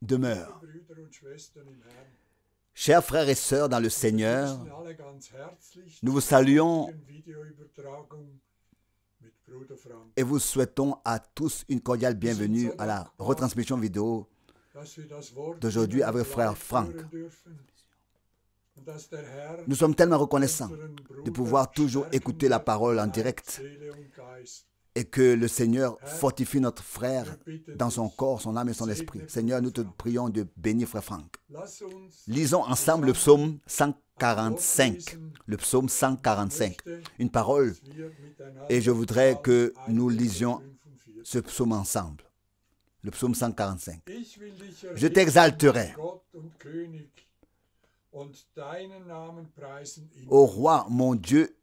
demeure. Chers frères et sœurs dans le Seigneur, nous vous saluons et vous souhaitons à tous une cordiale bienvenue à la retransmission vidéo d'aujourd'hui avec frère Franck. Nous sommes tellement reconnaissants de pouvoir toujours écouter la parole en direct et que le Seigneur fortifie notre frère dans son corps, son âme et son esprit. Seigneur, nous te prions de bénir frère Franck. Lisons ensemble le psaume 145. Le psaume 145. Une parole. Et je voudrais que nous lisions ce psaume ensemble. Le psaume 145. Je t'exalterai, ô roi mon Dieu,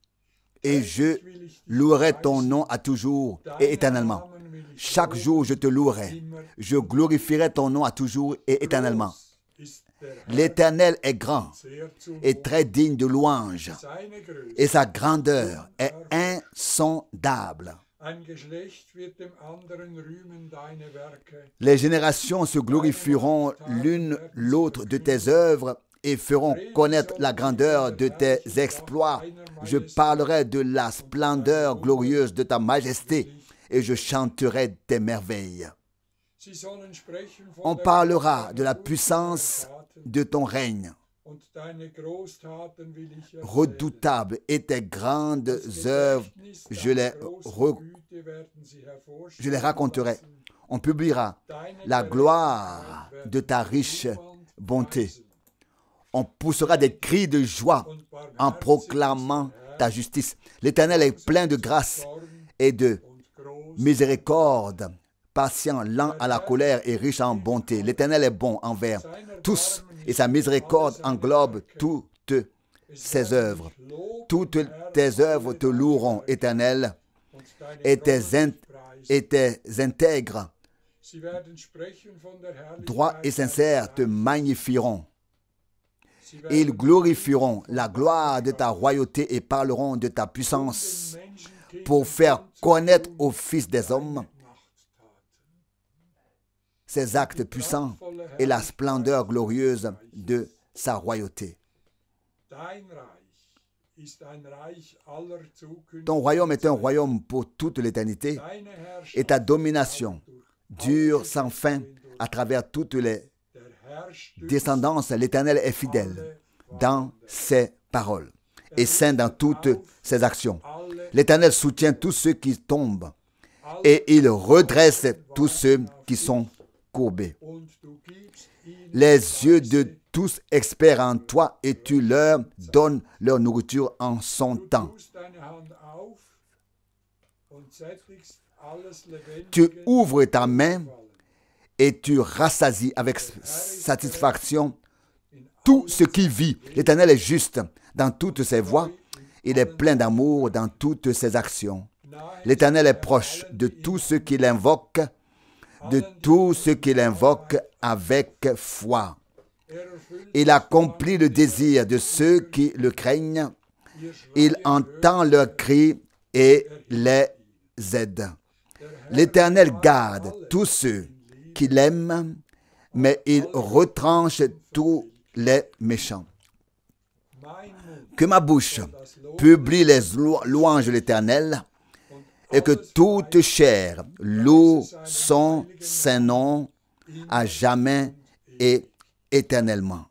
et je louerai ton nom à toujours et éternellement. Chaque jour je te louerai, je glorifierai ton nom à toujours et éternellement. L'Éternel est grand et très digne de louange, et sa grandeur est insondable. Les générations se glorifieront l'une l'autre de tes œuvres et feront connaître la grandeur de tes exploits. Je parlerai de la splendeur glorieuse de ta majesté et je chanterai tes merveilles. On parlera de la puissance de ton règne, redoutable, et tes grandes œuvres, je les raconterai. On publiera la gloire de ta riche bonté. On poussera des cris de joie en proclamant ta justice. L'Éternel est plein de grâce et de miséricorde, patient, lent à la colère et riche en bonté. L'Éternel est bon envers tous et sa miséricorde englobe toutes ses œuvres. Toutes tes œuvres te loueront, Éternel, et tes intègres, droits et sincères te magnifieront. Ils glorifieront la gloire de ta royauté et parleront de ta puissance pour faire connaître aux fils des hommes ses actes puissants et la splendeur glorieuse de sa royauté. Ton royaume est un royaume pour toute l'éternité et ta domination dure sans fin à travers toutes les descendances. L'Éternel est fidèle dans ses paroles et saint dans toutes ses actions. L'Éternel soutient tous ceux qui tombent et il redresse tous ceux qui sont courbés. Les yeux de tous espèrent en toi et tu leur donnes leur nourriture en son temps. Tu ouvres ta main et tu rassasies avec satisfaction tout ce qui vit. L'Éternel est juste dans toutes ses voies. Il est plein d'amour dans toutes ses actions. L'Éternel est proche de tous ceux qui l'invoquent, avec foi. Il accomplit le désir de ceux qui le craignent. Il entend leurs cris et les aide. L'Éternel garde tous ceux qui l'aiment, mais il retranche tous les méchants. Que ma bouche publie les louanges de l'Éternel et que toute chair loue son saint nom à jamais et éternellement.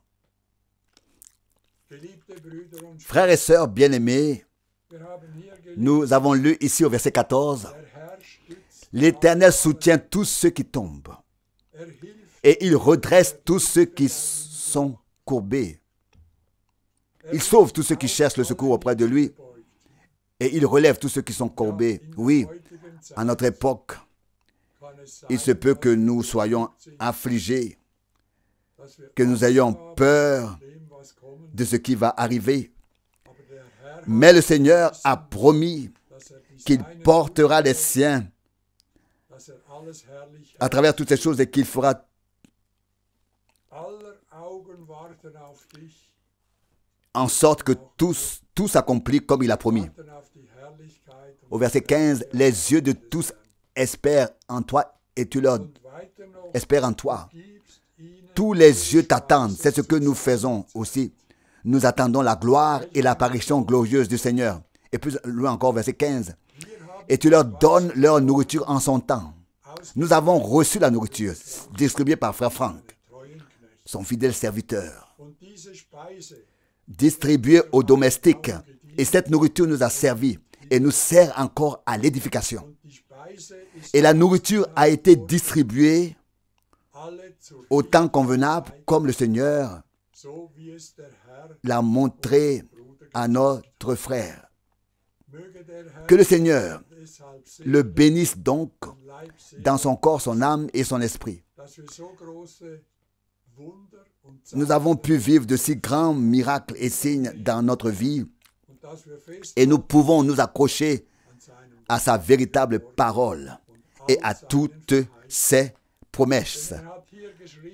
Frères et sœurs bien-aimés, nous avons lu ici au verset 14, « L'Éternel soutient tous ceux qui tombent et il redresse tous ceux qui sont courbés. Il sauve tous ceux qui cherchent le secours auprès de lui et il relève tous ceux qui sont courbés. » Oui, à notre époque, il se peut que nous soyons affligés, que nous ayons peur de ce qui va arriver. Mais le Seigneur a promis qu'il portera les siens à travers toutes ces choses et qu'il fera en sorte que tout s'accomplit comme il a promis. Au verset 15, les yeux de tous espèrent en toi et tu leur espères en toi. tous les yeux t'attendent. C'est ce que nous faisons aussi. Nous attendons la gloire et l'apparition glorieuse du Seigneur. Et plus loin encore, verset 15. Et tu leur donnes leur nourriture en son temps. Nous avons reçu la nourriture distribuée par frère Franck, son fidèle serviteur, distribuée aux domestiques. Et cette nourriture nous a servi et nous sert encore à l'édification. Et la nourriture a été distribuée au temps convenable, comme le Seigneur l'a montré à notre frère. Que le Seigneur le bénisse donc dans son corps, son âme et son esprit. Nous avons pu vivre de si grands miracles et signes dans notre vie et nous pouvons nous accrocher à sa véritable parole et à toutes ses promesses.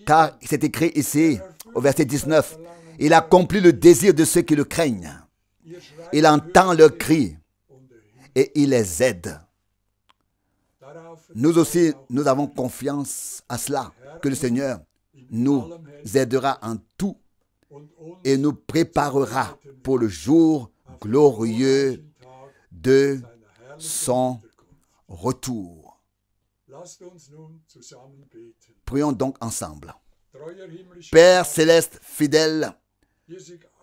Car c'est écrit ici, au verset 19, « Il accomplit le désir de ceux qui le craignent. Il entend leurs cris et il les aide. » Nous aussi, nous avons confiance à cela, que le Seigneur nous aidera en tout et nous préparera pour le jour glorieux de son retour. Prions donc ensemble. Père céleste, fidèle,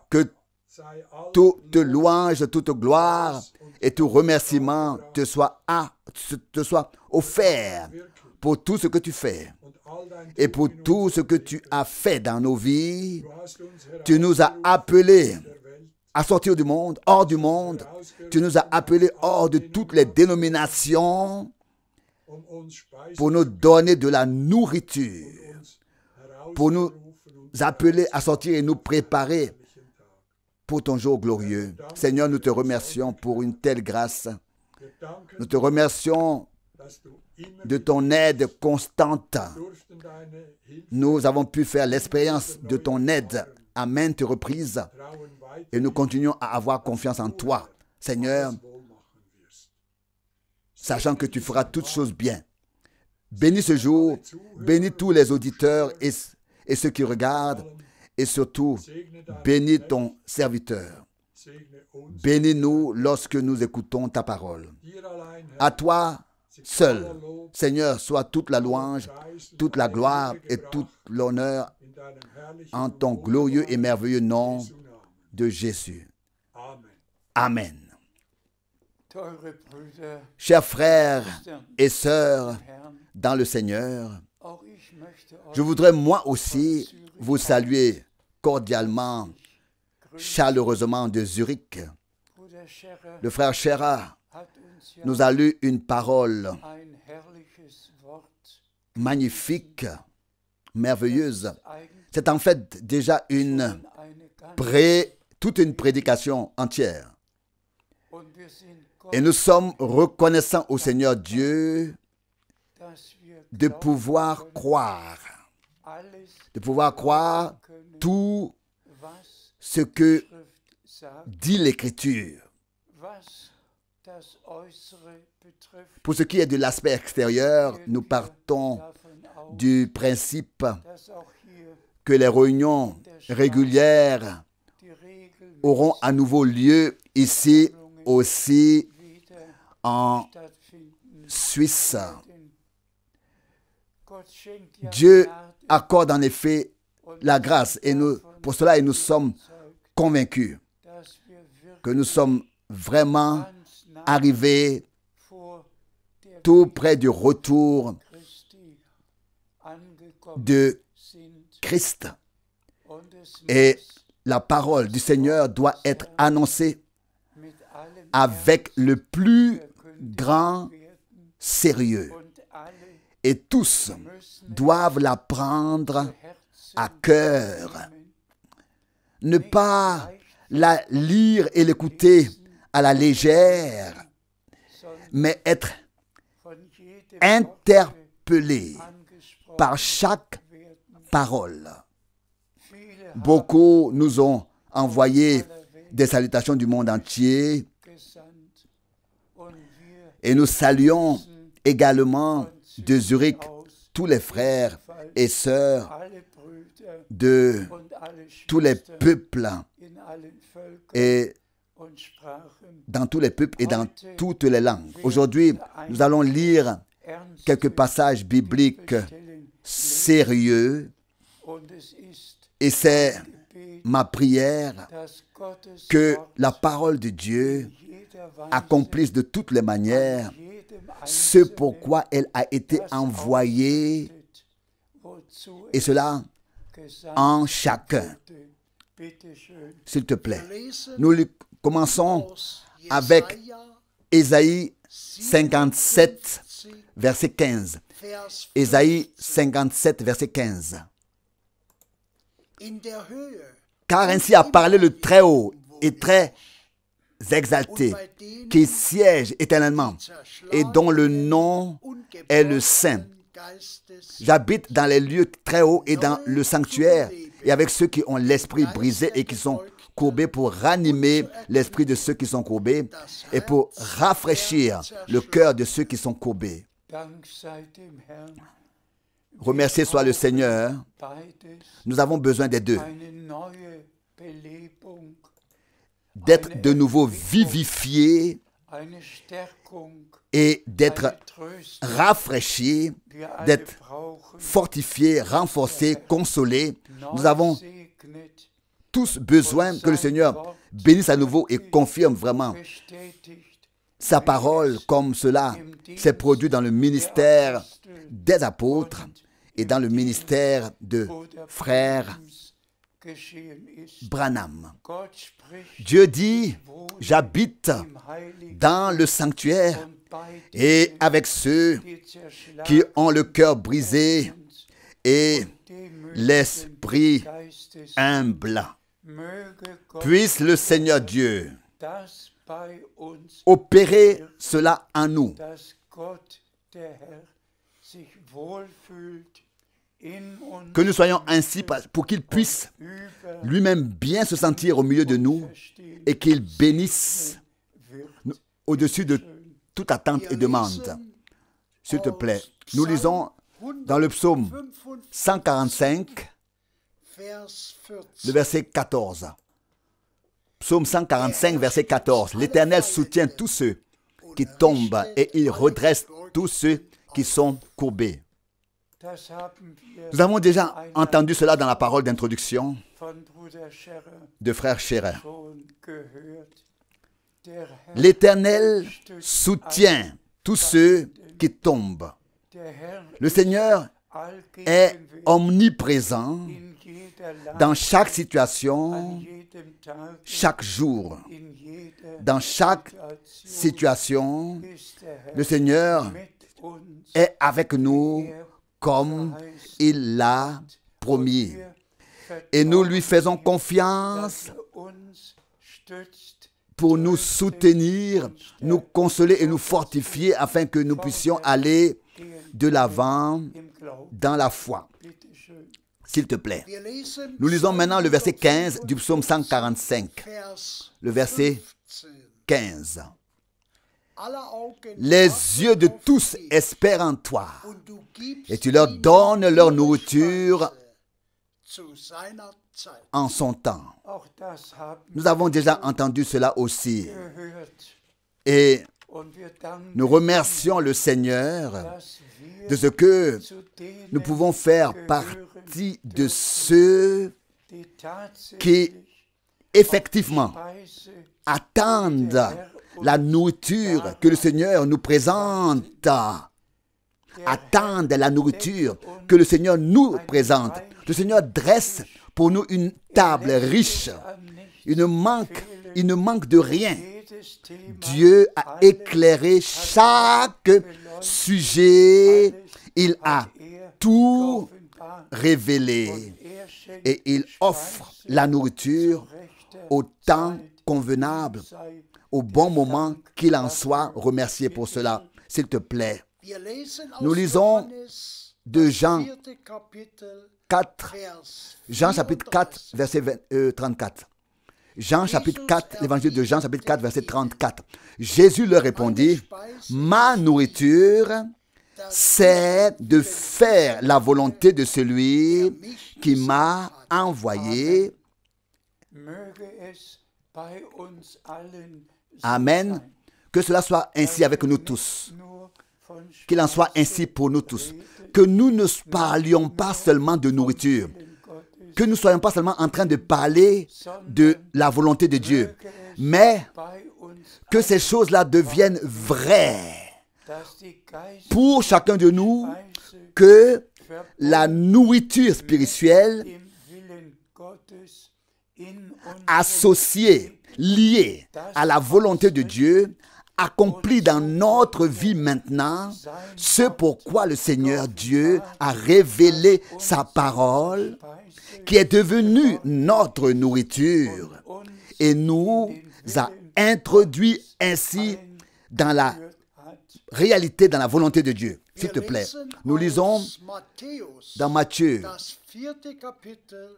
que toute louange, toute gloire et tout remerciement te soit offert pour tout ce que tu fais et pour tout ce que tu as fait dans nos vies. Tu nous as appelés à sortir du monde, hors du monde. Tu nous as appelés hors de toutes les dénominations pour nous donner de la nourriture, pour nous appeler à sortir et nous préparer pour ton jour glorieux. Seigneur, nous te remercions pour une telle grâce. Nous te remercions de ton aide constante. Nous avons pu faire l'expérience de ton aide à maintes reprises et nous continuons à avoir confiance en toi. Seigneur, sachant que tu feras toutes choses bien. Bénis ce jour, bénis tous les auditeurs et ceux qui regardent, et surtout, bénis ton serviteur. Bénis-nous lorsque nous écoutons ta parole. À toi seul, Seigneur, soit toute la louange, toute la gloire et tout l'honneur en ton glorieux et merveilleux nom de Jésus. Amen. Chers frères et sœurs dans le Seigneur, je voudrais moi aussi vous saluer cordialement, chaleureusement de Zurich. Le frère Scherer nous a lu une parole magnifique, merveilleuse. C'est en fait déjà toute une prédication entière. Et nous sommes reconnaissants au Seigneur Dieu de pouvoir croire tout ce que dit l'Écriture. Pour ce qui est de l'aspect extérieur, nous partons du principe que les réunions régulières auront à nouveau lieu ici aussi en Suisse. Dieu accorde en effet la grâce et pour cela nous sommes convaincus que nous sommes vraiment arrivés tout près du retour de Christ. Et la parole du Seigneur doit être annoncée avec le plus grand sérieux. Et tous doivent la prendre à cœur. Ne pas la lire et l'écouter à la légère, mais être interpellé par chaque parole. Beaucoup nous ont envoyé des salutations du monde entier et nous saluons également de Zurich tous les frères et sœurs de tous les peuples et dans tous les peuples et dans toutes les langues. Aujourd'hui, nous allons lire quelques passages bibliques sérieux et c'est ma prière que la parole de Dieu accomplisse de toutes les manières ce pourquoi elle a été envoyée et cela en chacun. S'il te plaît. Nous commençons avec Ésaïe 57, verset 15. Ésaïe 57, verset 15. Car ainsi a parlé le Très-Haut et très exalté, qui siège éternellement et dont le nom est le Saint. J'habite dans les lieux très hauts et dans le sanctuaire et avec ceux qui ont l'esprit brisé et qui sont courbés pour ranimer l'esprit de ceux qui sont courbés et pour rafraîchir le cœur de ceux qui sont courbés. Remercié soit le Seigneur. Nous avons besoin des deux. D'être de nouveau vivifiés et d'être rafraîchis, d'être fortifiés, renforcés, consolés. Nous avons tous besoin que le Seigneur bénisse à nouveau et confirme vraiment sa parole comme cela s'est produit dans le ministère des apôtres et dans le ministère de frère Branham. Dieu dit, j'habite dans le sanctuaire et avec ceux qui ont le cœur brisé et l'esprit humble. Puisse le Seigneur Dieu opérer cela en nous. Que nous soyons ainsi pour qu'il puisse lui-même bien se sentir au milieu de nous et qu'il bénisse au-dessus de toute attente et demande. S'il te plaît, nous lisons dans le psaume 145, le verset 14. Psaume 145, verset 14. L'Éternel soutient tous ceux qui tombent et il redresse tous ceux qui sont courbés. Nous avons déjà entendu cela dans la parole d'introduction de frère Scherer. L'Éternel soutient tous ceux qui tombent. Le Seigneur est omniprésent dans chaque situation, chaque jour. Dans chaque situation, le Seigneur est avec nous comme il l'a promis. Et nous lui faisons confiance pour nous soutenir, nous consoler et nous fortifier afin que nous puissions aller de l'avant dans la foi. S'il te plaît. Nous lisons maintenant le verset 15 du psaume 145. Le verset 15. Les yeux de tous espèrent en toi, et tu leur donnes leur nourriture en son temps. Nous avons déjà entendu cela aussi. Et nous remercions le Seigneur de ce que nous pouvons faire partie de ceux qui effectivement attendent la nourriture que le Seigneur nous présente. Attendent la nourriture que le Seigneur nous présente. Le Seigneur dresse pour nous une table riche. Il ne manque de rien. Dieu a éclairé chaque sujet. Il a tout révélé. Et il offre la nourriture au temps convenable, au bon moment qu'il en soit. Remercié pour cela, s'il te plaît. Nous lisons de Jean 4, Jean chapitre 4, verset 34. Jean chapitre 4, l'évangile de Jean chapitre 4, verset 34. Jésus leur répondit, ma nourriture c'est de faire la volonté de celui qui m'a envoyé. Amen. Que cela soit ainsi avec nous tous. Qu'il en soit ainsi pour nous tous. Que nous ne parlions pas seulement de nourriture. Que nous ne soyons pas seulement en train de parler de la volonté de Dieu. Mais que ces choses-là deviennent vraies pour chacun de nous, que la nourriture spirituelle associée, liée à la volonté de Dieu, accomplit dans notre vie maintenant ce pourquoi le Seigneur Dieu a révélé sa parole, qui est devenue notre nourriture et nous a introduit ainsi dans la réalité, dans la volonté de Dieu. S'il te plaît, nous lisons dans Matthieu,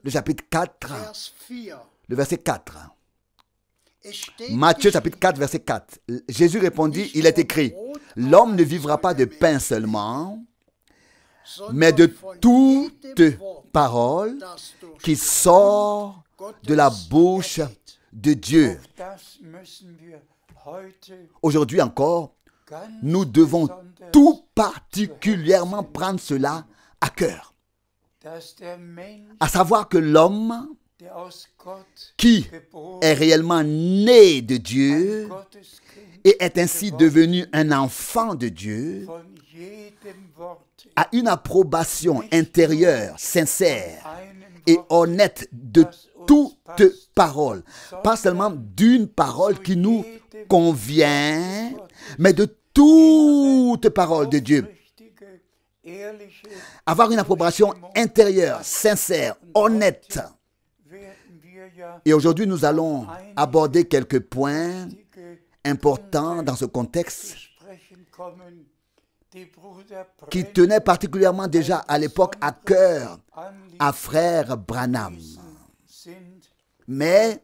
le chapitre 4, le verset 4. Matthieu chapitre 4, verset 4. Jésus répondit, il est écrit, l'homme ne vivra pas de pain seulement, mais de toute parole qui sort de la bouche de Dieu. Aujourd'hui encore, nous devons tout particulièrement prendre cela à cœur. À savoir que l'homme qui est réellement né de Dieu et est ainsi devenu un enfant de Dieu a une approbation intérieure, sincère et honnête de toute parole. Pas seulement d'une parole qui nous convient, mais de toute parole de Dieu. Avoir une approbation intérieure, sincère, honnête. Et aujourd'hui, nous allons aborder quelques points importants dans ce contexte qui tenaient particulièrement déjà à l'époque à cœur à frère Branham. Mais,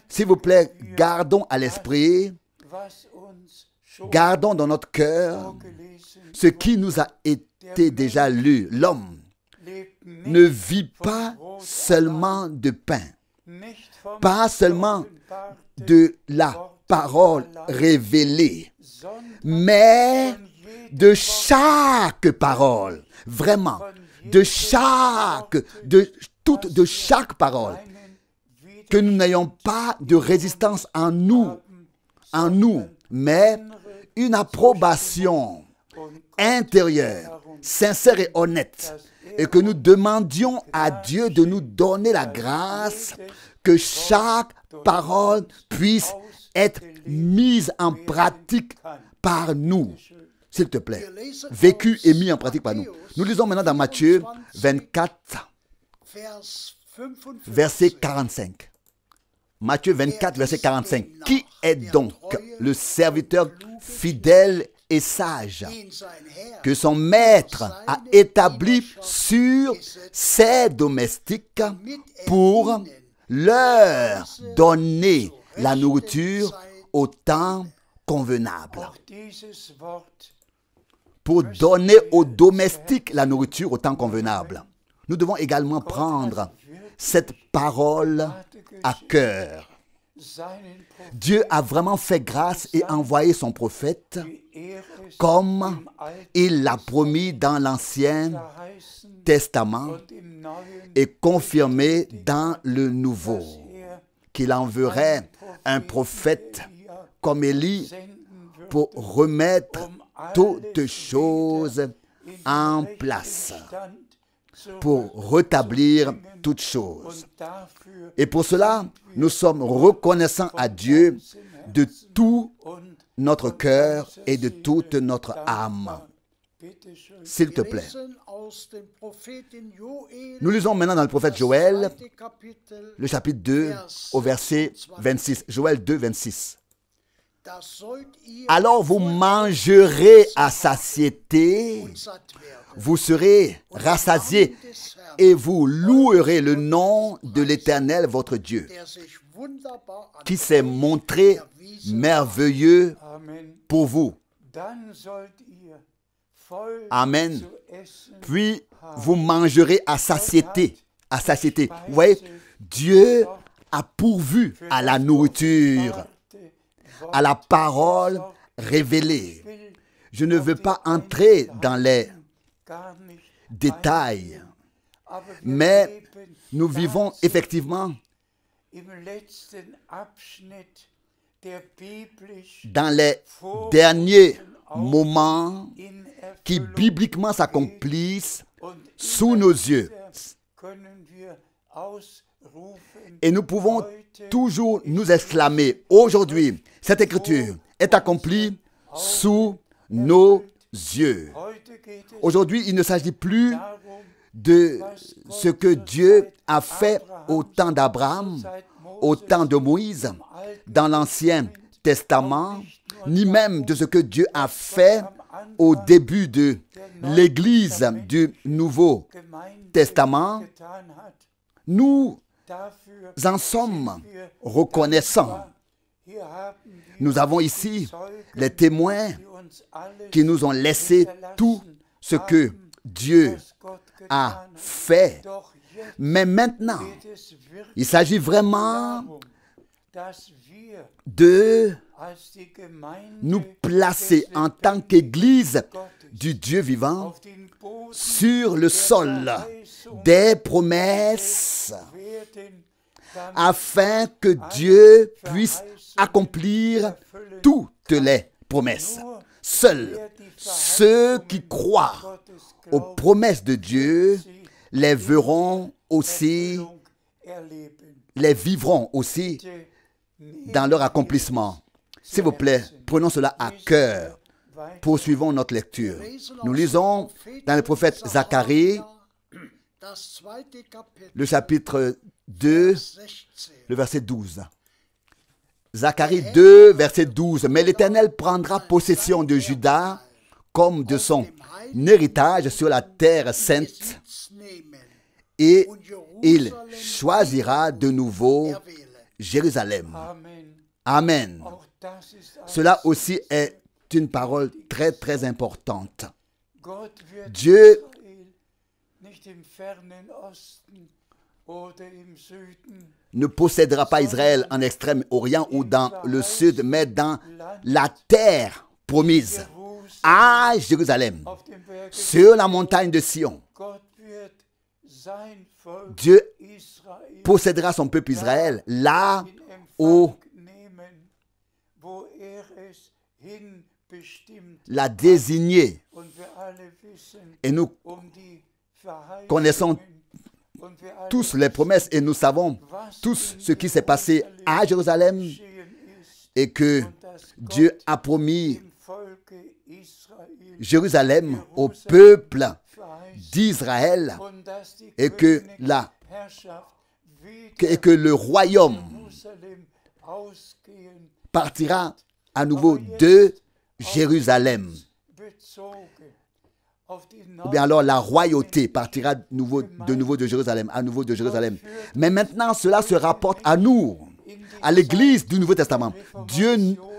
s'il vous plaît, gardons à l'esprit, gardons dans notre cœur ce qui nous a été déjà lu. L'homme ne vit pas seulement de pain, pas seulement de la parole révélée, mais de chaque parole, vraiment, de chaque parole, que nous n'ayons pas de résistance en nous, mais une approbation intérieure, sincère et honnête, et que nous demandions à Dieu de nous donner la grâce que chaque parole puisse être mise en pratique par nous, s'il te plaît, vécu et mis en pratique par nous. Nous lisons maintenant dans Matthieu 24, verset 45. Matthieu 24, verset 45. Qui est donc le serviteur fidèle et sage que son maître a établi sur ses domestiques pour leur donner la nourriture au temps convenable? Pour donner aux domestiques la nourriture au temps convenable. Nous devons également prendre cette parole à cœur. Dieu a vraiment fait grâce et envoyé son prophète comme il l'a promis dans l'Ancien Testament et confirmé dans le Nouveau, qu'il enverrait un prophète comme Élie pour remettre toutes choses en place, pour rétablir toutes choses. Et pour cela, nous sommes reconnaissants à Dieu de tout notre cœur et de toute notre âme. S'il te plaît. Nous lisons maintenant dans le prophète Joël, le chapitre 2, au verset 26. Joël 2, 26. Alors vous mangerez à satiété, vous serez rassasiés et vous louerez le nom de l'Éternel votre Dieu, qui s'est montré merveilleux pour vous. Amen. Puis vous mangerez à satiété. À satiété. Vous voyez, Dieu a pourvu à la nourriture, à la parole révélée. Je ne veux pas entrer dans les détails, mais nous vivons effectivement dans les derniers moments qui bibliquement s'accomplissent sous nos yeux. Et nous pouvons toujours nous exclamer, aujourd'hui, cette écriture est accomplie sous nos yeux. Aujourd'hui, il ne s'agit plus de ce que Dieu a fait au temps d'Abraham, au temps de Moïse, dans l'Ancien Testament, ni même de ce que Dieu a fait au début de l'Église du Nouveau Testament. Nous en sommes reconnaissants. Nous avons ici les témoins qui nous ont laissé tout ce que Dieu a fait. Mais maintenant, il s'agit vraiment de nous placer en tant qu'Église du Dieu vivant sur le sol des promesses afin que Dieu puisse accomplir toutes les promesses. Seuls ceux qui croient aux promesses de Dieu les verront aussi, les vivront aussi dans leur accomplissement. S'il vous plaît, prenons cela à cœur. Poursuivons notre lecture. Nous lisons dans le prophète Zacharie, le chapitre 2, le verset 12. Zacharie 2, verset 12. Mais l'Éternel prendra possession de Juda comme de son héritage sur la terre sainte, et il choisira de nouveau Jérusalem. Amen. Cela aussi est une parole très très importante. Dieu ne possédera pas Israël en Extrême-Orient ou dans le sud, mais dans la terre promise, à Jérusalem, sur la montagne de Sion. Dieu possédera son peuple Israël là où l'a désigné. Et nous connaissons tous les promesses et nous savons tous ce qui s'est passé à Jérusalem et que Dieu a promis Jérusalem au peuple d'Israël et que le royaume partira à nouveau de Jérusalem. Ou bien alors la royauté partira de nouveau de Jérusalem, à nouveau de Jérusalem. Mais maintenant, cela se rapporte à nous, à l'Église du Nouveau Testament. Dieu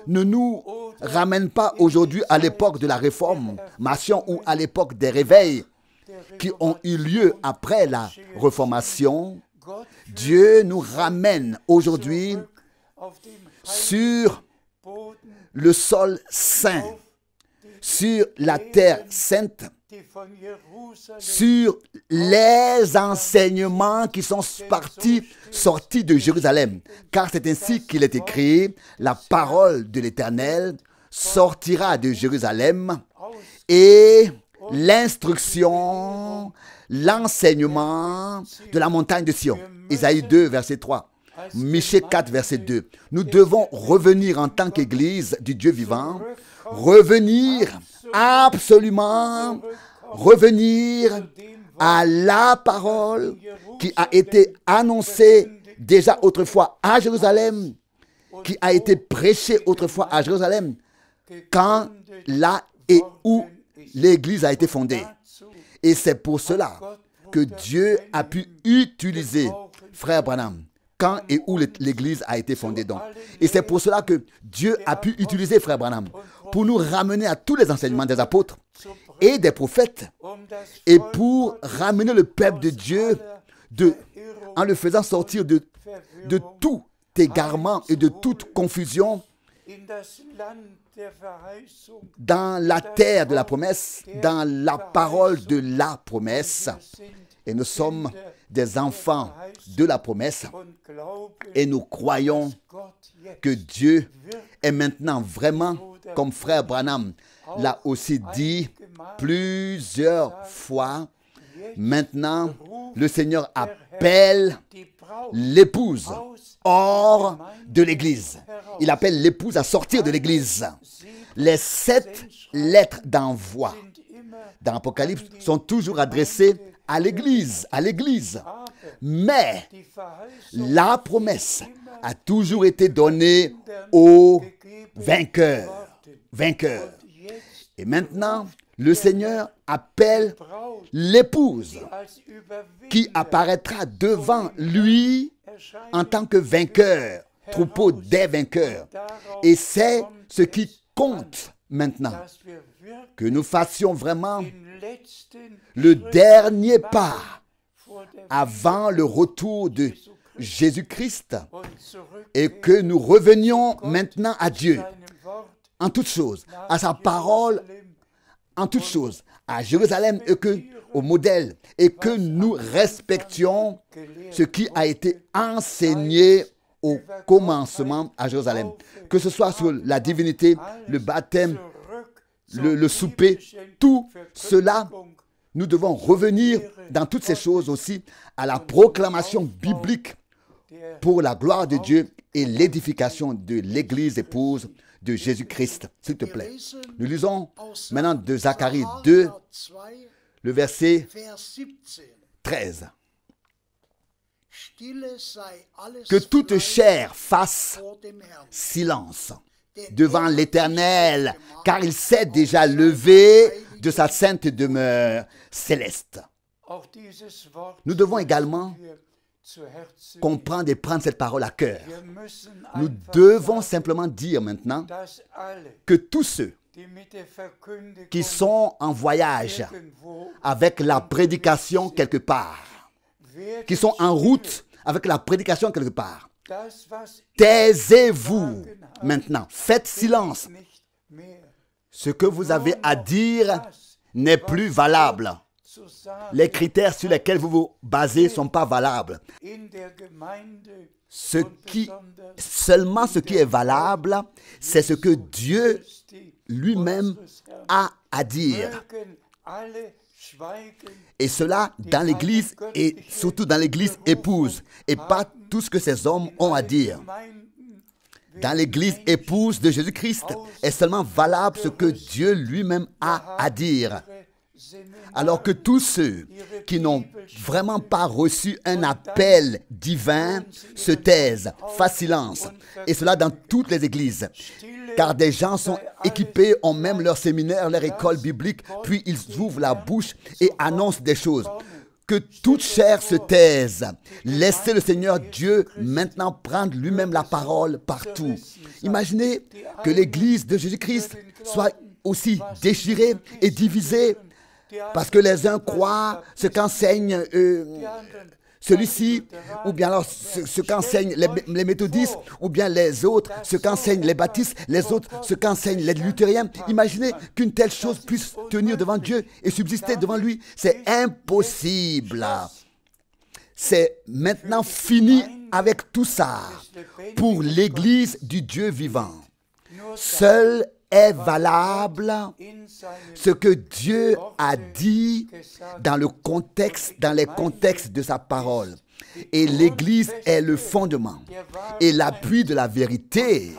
ne nous ramène pas aujourd'hui à l'époque de la Réformation ou à l'époque des réveils qui ont eu lieu après la Réformation. Dieu nous ramène aujourd'hui sur le sol saint, sur la terre sainte, sur les enseignements qui sont sortis de Jérusalem. Car c'est ainsi qu'il est écrit, la parole de l'Éternel sortira de Jérusalem et l'instruction, l'enseignement de la montagne de Sion. Isaïe 2, verset 3. Michée 4, verset 2. Nous devons revenir en tant qu'Église du Dieu vivant, revenir absolument, revenir à la parole qui a été annoncée déjà autrefois à Jérusalem, qui a été prêchée autrefois à Jérusalem, quand, là et où l'Église a été fondée. Et c'est pour cela que Dieu a pu utiliser Frère Branham, quand et où l'Église a été fondée donc. Et c'est pour cela que Dieu a pu utiliser Frère Branham pour nous ramener à tous les enseignements des apôtres et des prophètes, et pour ramener le peuple de Dieu en le faisant sortir de tout égarement et de toute confusion dans la terre de la promesse, dans la parole de la promesse. Et nous sommes des enfants de la promesse et nous croyons que Dieu est maintenant vraiment, comme frère Branham l'a aussi dit plusieurs fois, maintenant le Seigneur appelle l'épouse hors de l'église. Il appelle l'épouse à sortir de l'église. Les 7 lettres d'envoi dans l'Apocalypse sont toujours adressées à l'église, Mais la promesse a toujours été donnée aux vainqueurs. Et maintenant, le Seigneur appelle l'épouse qui apparaîtra devant lui en tant que vainqueur, troupeau des vainqueurs. Et c'est ce qui compte maintenant, que nous fassions vraiment le dernier pas avant le retour de Jésus-Christ et que nous revenions maintenant à Dieu en toutes choses, à sa parole en toutes choses, à Jérusalem et que au modèle, et que nous respections ce qui a été enseigné au commencement à Jérusalem, que ce soit sur la divinité, le baptême, le souper, tout cela, nous devons revenir dans toutes ces choses aussi à la proclamation biblique pour la gloire de Dieu et l'édification de l'Église épouse de Jésus-Christ. S'il te plaît. Nous lisons maintenant de Zacharie 2, le verset 13. Que toute chair fasse silence devant l'Éternel, car il s'est déjà levé de sa sainte demeure céleste. Nous devons également comprendre et prendre cette parole à cœur. Nous devons simplement dire maintenant que tous ceux qui sont en voyage avec la prédication quelque part, qui sont en route avec la prédication quelque part, taisez-vous maintenant, faites silence. Ce que vous avez à dire n'est plus valable. Les critères sur lesquels vous vous basez ne sont pas valables. Seulement ce qui est valable, c'est ce que Dieu lui-même a à dire. Et cela dans l'Église et surtout dans l'Église épouse et pas tout ce que ces hommes ont à dire. Dans l'Église épouse de Jésus-Christ est seulement valable ce que Dieu lui-même a à dire. Alors que tous ceux qui n'ont vraiment pas reçu un appel divin se taisent, fassent silence. Et cela dans toutes les églises. Car des gens sont équipés, ont même leur séminaire, leur école biblique, puis ils ouvrent la bouche et annoncent des choses. Que toute chair se taise. Laissez le Seigneur Dieu maintenant prendre lui-même la parole partout. Imaginez que l'Église de Jésus-Christ soit aussi déchirée et divisée parce que les uns croient ce qu'enseigne celui-ci, ou bien alors ce qu'enseignent les méthodistes, ou bien les autres, ce qu'enseignent les baptistes, les autres, ce qu'enseignent les luthériens. Imaginez qu'une telle chose puisse tenir devant Dieu et subsister devant lui. C'est impossible. C'est maintenant fini avec tout ça pour l'Église du Dieu vivant. Seul est valable ce que Dieu a dit dans les contextes de sa parole. Et l'Église est le fondement et l'appui de la vérité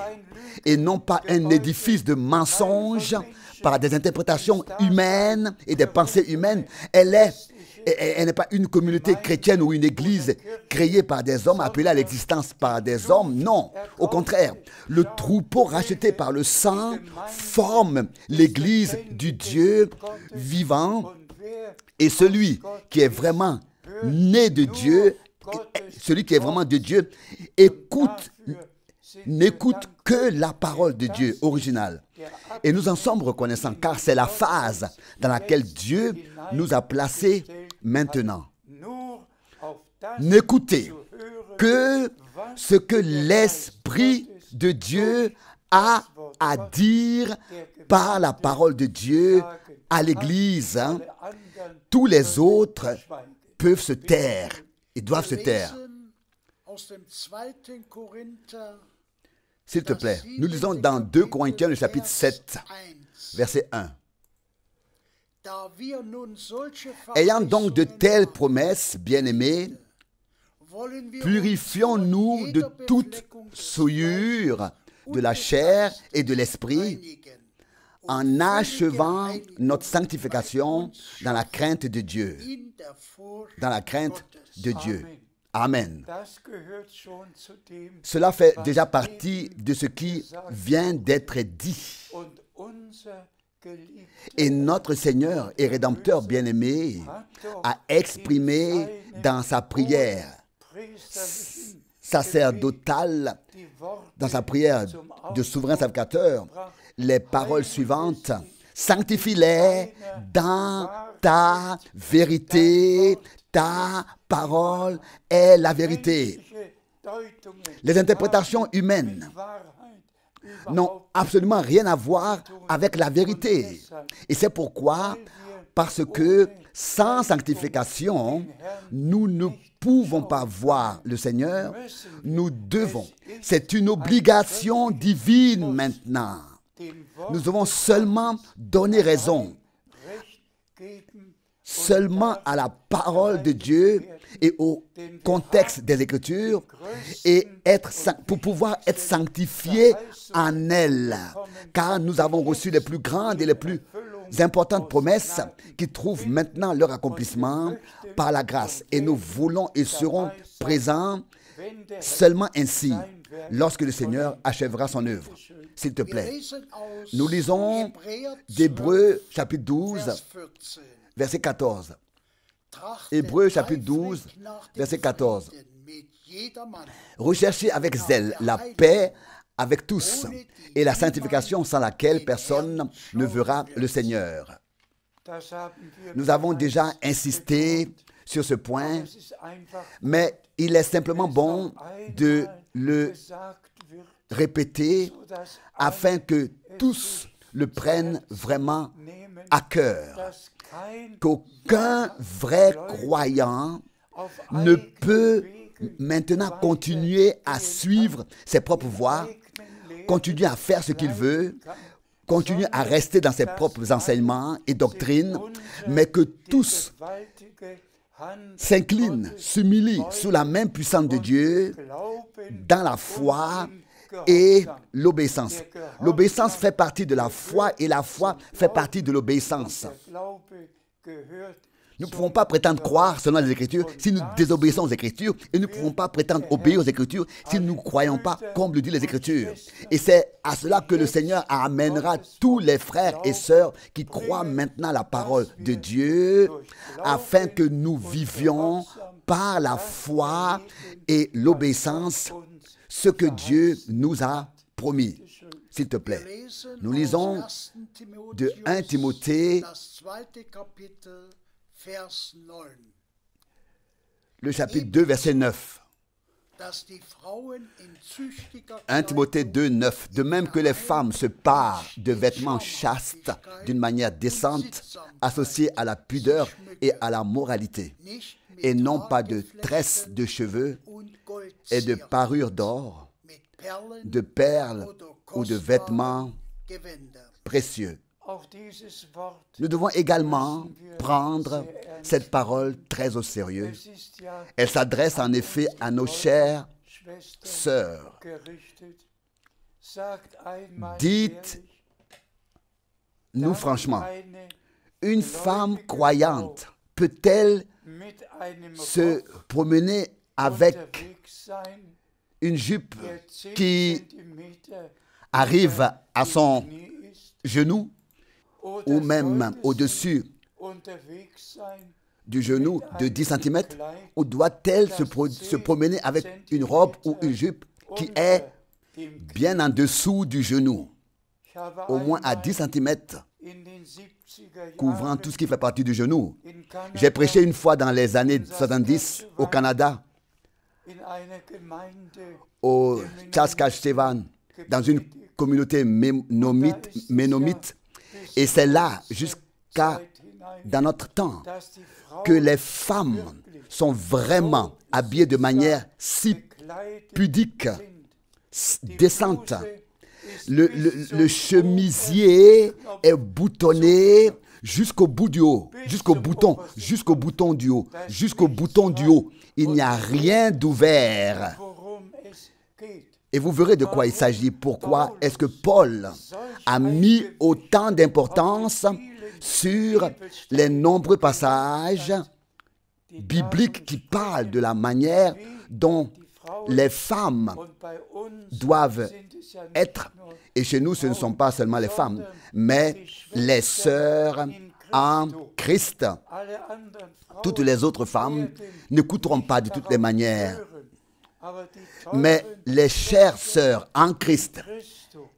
et non pas un édifice de mensonges par des interprétations humaines et des pensées humaines. Elle n'est pas une communauté chrétienne ou une église créée par des hommes, appelée à l'existence par des hommes. Non, au contraire, le troupeau racheté par le sang forme l'église du Dieu vivant. Et celui qui est vraiment né de Dieu, celui qui est vraiment de Dieu, écoute n'écoutent que la parole de Dieu originale. Et nous en sommes reconnaissants car c'est la phase dans laquelle Dieu nous a placés maintenant. N'écoutez que ce que l'Esprit de Dieu a à dire par la parole de Dieu à l'Église. Tous les autres peuvent se taire et doivent se taire. S'il te plaît, nous lisons dans 2 Corinthiens, le chapitre 7, verset 1. Ayant donc de telles promesses, bien-aimés, purifions-nous de toute souillure de la chair et de l'esprit, en achevant notre sanctification dans la crainte de Dieu. Dans la crainte de Dieu. Amen. Cela fait déjà partie de ce qui vient d'être dit. Et notre Seigneur et Rédempteur bien-aimé a exprimé dans sa prière sacerdotale, dans sa prière de souverain sacrificateur, les paroles suivantes. Sanctifie-les dans ta vérité. Ta parole est la vérité. Les interprétations humaines n'ont absolument rien à voir avec la vérité. Et c'est pourquoi, parce que sans sanctification, nous ne pouvons pas voir le Seigneur. Nous devons. C'est une obligation divine maintenant. Nous devons seulement donner raison seulement à la parole de Dieu et au contexte des Écritures et pour pouvoir être sanctifiés en elle. Car nous avons reçu les plus grandes et les plus importantes promesses qui trouvent maintenant leur accomplissement par la grâce. Et nous voulons et serons présents seulement ainsi lorsque le Seigneur achèvera son œuvre. S'il te plaît. Nous lisons d'Hébreux chapitre 12, verset 14. Hébreux chapitre 12, verset 14. Recherchez avec zèle la paix avec tous et la sanctification sans laquelle personne ne verra le Seigneur. Nous avons déjà insisté sur ce point, mais il est simplement bon de le répéter afin que tous le prennent vraiment à cœur. Qu'aucun vrai croyant ne peut maintenant continuer à suivre ses propres voies, continuer à faire ce qu'il veut, continuer à rester dans ses propres enseignements et doctrines, mais que tous s'inclinent, s'humilient sous la main puissante de Dieu dans la foi et l'obéissance. L'obéissance fait partie de la foi et la foi fait partie de l'obéissance. Nous ne pouvons pas prétendre croire selon les Écritures si nous désobéissons aux Écritures et nous ne pouvons pas prétendre obéir aux Écritures si nous ne croyons pas comme le dit les Écritures. Et c'est à cela que le Seigneur amènera tous les frères et sœurs qui croient maintenant la parole de Dieu afin que nous vivions par la foi et l'obéissance ce que Dieu nous a promis. S'il te plaît. Nous lisons de 1 Timothée, le chapitre 2, verset 9. 1 Timothée 2, 9. De même que les femmes se parent de vêtements chastes d'une manière décente, associés à la pudeur et à la moralité, et non pas de tresses de cheveux et de parures d'or, de perles ou de vêtements précieux. Nous devons également prendre cette parole très au sérieux. Elle s'adresse en effet à nos chères sœurs. Dites-nous franchement, une femme croyante peut-elle se promener avec une jupe qui arrive à son genou ou même au-dessus du genou de 10 cm, ou doit-elle se promener avec une robe ou une jupe qui est bien en dessous du genou, au moins à 10 cm, couvrant tout ce qui fait partie du genou. J'ai prêché une fois dans les années 70 au Canada, au Saskatchewan, dans une communauté ménomite. Et c'est là, jusqu'à dans notre temps, que les femmes sont vraiment habillées de manière si pudique, décente. Le chemisier est boutonné jusqu'au bout du haut, jusqu'au bouton du haut, jusqu'au bouton du haut. Il n'y a rien d'ouvert. Et vous verrez de quoi il s'agit. Pourquoi est-ce que Paul a mis autant d'importance sur les nombreux passages bibliques qui parlent de la manière dont les femmes doivent être. Et chez nous, ce ne sont pas seulement les femmes, mais les sœurs en Christ. Toutes les autres femmes n'écouteront pas de toutes les manières. Mais les chères sœurs en Christ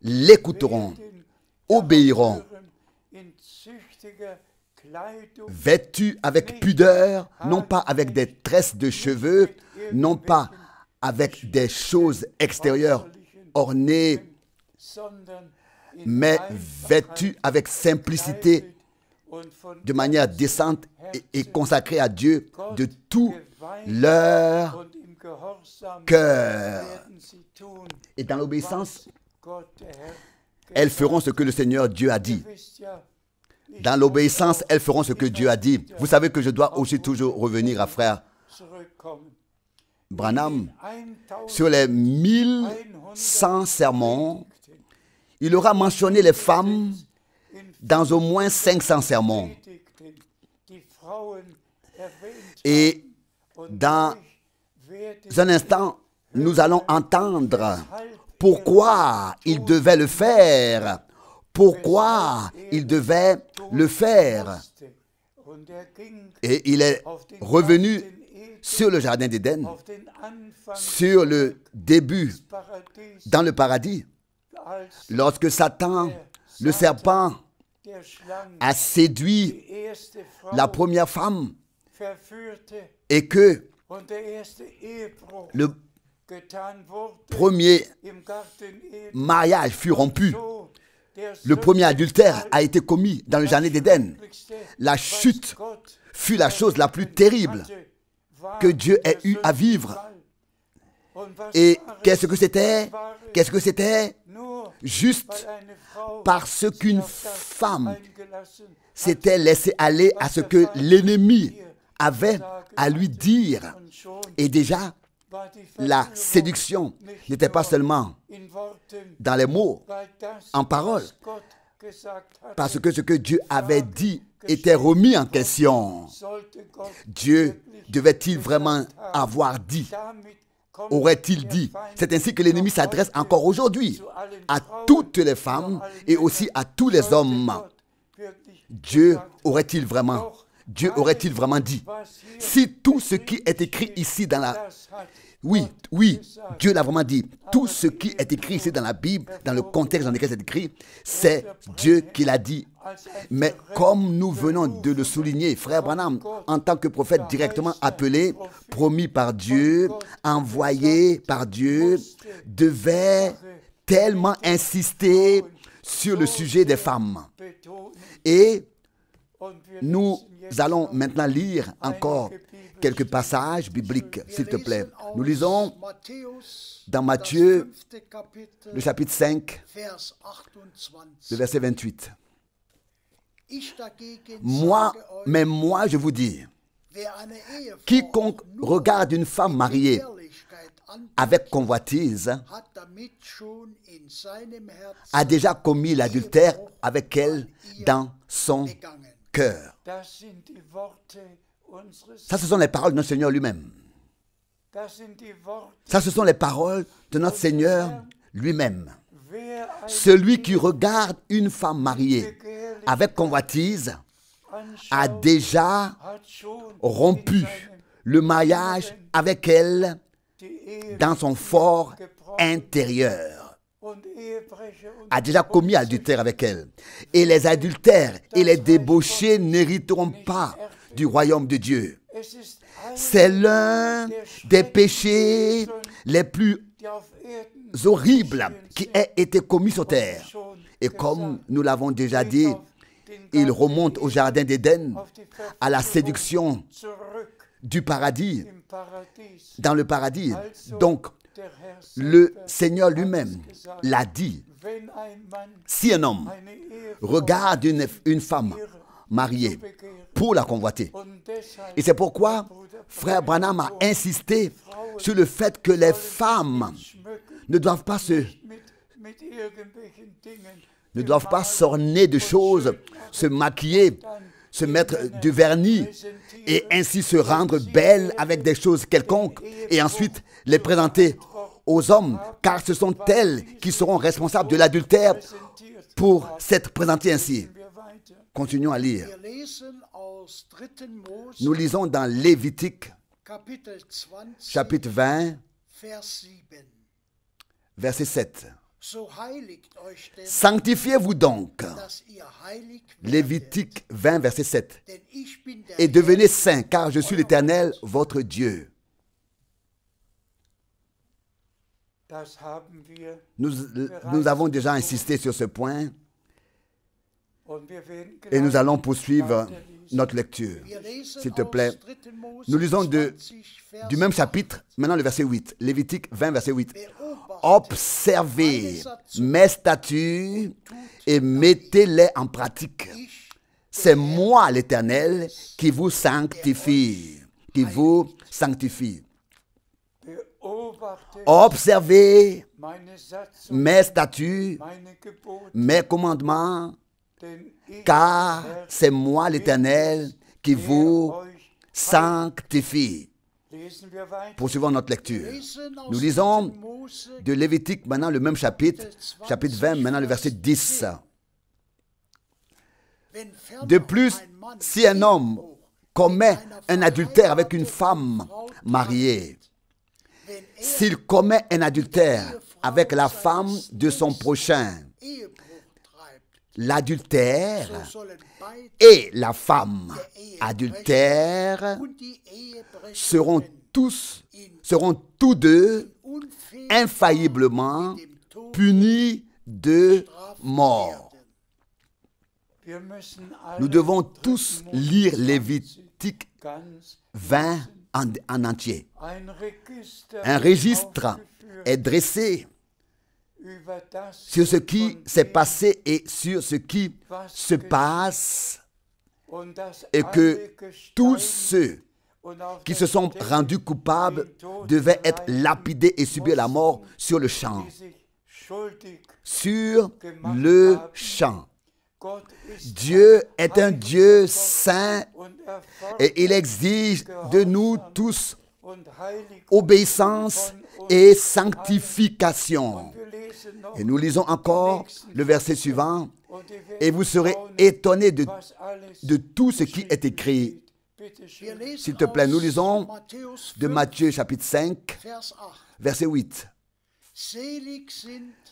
l'écouteront, obéiront, vêtues avec pudeur, non pas avec des tresses de cheveux, non pas avec des choses extérieures ornées, mais vêtues avec simplicité, de manière décente et consacrées à Dieu de tout leur cœur. Et dans l'obéissance, elles feront ce que le Seigneur Dieu a dit. Dans l'obéissance, elles feront ce que Dieu a dit. Vous savez que je dois aussi toujours revenir à frère Branham. Sur les 1100 sermons, il aura mentionné les femmes dans au moins 500 sermons. Et dans un instant, nous allons entendre pourquoi il devait le faire. Pourquoi il devait le faire. Et il est revenu sur le jardin d'Éden, sur le début dans le paradis, lorsque Satan, le serpent, a séduit la première femme et que le premier mariage fut rompu. Le premier adultère a été commis dans le jardin d'Éden. La chute fut la chose la plus terrible que Dieu ait eu à vivre. Et qu'est-ce que c'était? Qu'est-ce que c'était? Juste parce qu'une femme s'était laissée aller à ce que l'ennemi avait à lui dire. Et déjà, la séduction n'était pas seulement dans les mots, en paroles, parce que ce que Dieu avait dit était remis en question. Dieu devait-il vraiment avoir dit? Aurait-il dit? C'est ainsi que l'ennemi s'adresse encore aujourd'hui à toutes les femmes et aussi à tous les hommes. Dieu aurait-il vraiment dit? Si tout ce qui est écrit ici dans la... Oui, Dieu l'a vraiment dit. Tout ce qui est écrit ici dans la Bible, dans le contexte dans lequel c'est écrit, c'est Dieu qui l'a dit. Mais comme nous venons de le souligner, frère Branham, en tant que prophète directement appelé, promis par Dieu, envoyé par Dieu, devait tellement insister sur le sujet des femmes. Et nous allons maintenant lire encore quelques passages bibliques, s'il te plaît. Nous lisons dans Matthieu, le chapitre 5, le verset 28. Moi, je vous dis, quiconque regarde une femme mariée avec convoitise a déjà commis l'adultère avec elle dans son cœur. Ça, ce sont les paroles de notre Seigneur lui-même. Ça, ce sont les paroles de notre Seigneur lui-même. Celui qui regarde une femme mariée avec convoitise a déjà rompu le mariage avec elle dans son fort intérieur. a déjà commis adultère avec elle. Et les adultères et les débauchés n'hériteront pas du royaume de Dieu. C'est l'un des péchés les plus horribles qui ait été commis sur terre. Et comme nous l'avons déjà dit, il remonte au jardin d'Éden, à la séduction du paradis, dans le paradis. Donc, le Seigneur lui-même l'a dit. Si un homme regarde une femme mariée pour la convoiter, et c'est pourquoi frère Branham a insisté sur le fait que les femmes ne doivent pas s'orner de choses, se maquiller, se mettre du vernis et ainsi se rendre belles avec des choses quelconques et ensuite les présenter aux hommes, car ce sont elles qui seront responsables de l'adultère pour s'être présentées ainsi. Continuons à lire. Nous lisons dans Lévitique, chapitre 20, verset 7. Sanctifiez-vous donc, Lévitique 20, verset 7, et devenez saints, car je suis l'Éternel, votre Dieu. Nous avons déjà insisté sur ce point et nous allons poursuivre notre lecture. S'il te plaît, nous lisons du même chapitre, maintenant le verset 8, Lévitique 20, verset 8. Observez mes statuts et mettez-les en pratique. C'est moi, l'Éternel, qui vous sanctifie. Qui vous sanctifie. Observez mes statuts, mes commandements, car c'est moi, l'Éternel, qui vous sanctifie. Poursuivons notre lecture. Nous lisons de Lévitique, maintenant le même chapitre, chapitre 20, maintenant le verset 10. De plus, si un homme commet un adultère avec une femme mariée, s'il commet un adultère avec la femme de son prochain, l'adultère et la femme adultère seront tous deux infailliblement punis de mort. Nous devons tous lire Lévitique 20 en entier. Un registre est dressé sur ce qui s'est passé et sur ce qui se passe, et que tous ceux qui se sont rendus coupables devaient être lapidés et subir la mort sur le champ. Sur le champ. Dieu est un Dieu saint et il exige de nous tous obéissance et sanctification. Et nous lisons encore le verset suivant, et vous serez étonnés de tout ce qui est écrit. S'il te plaît, nous lisons de Matthieu chapitre 5, verset 8.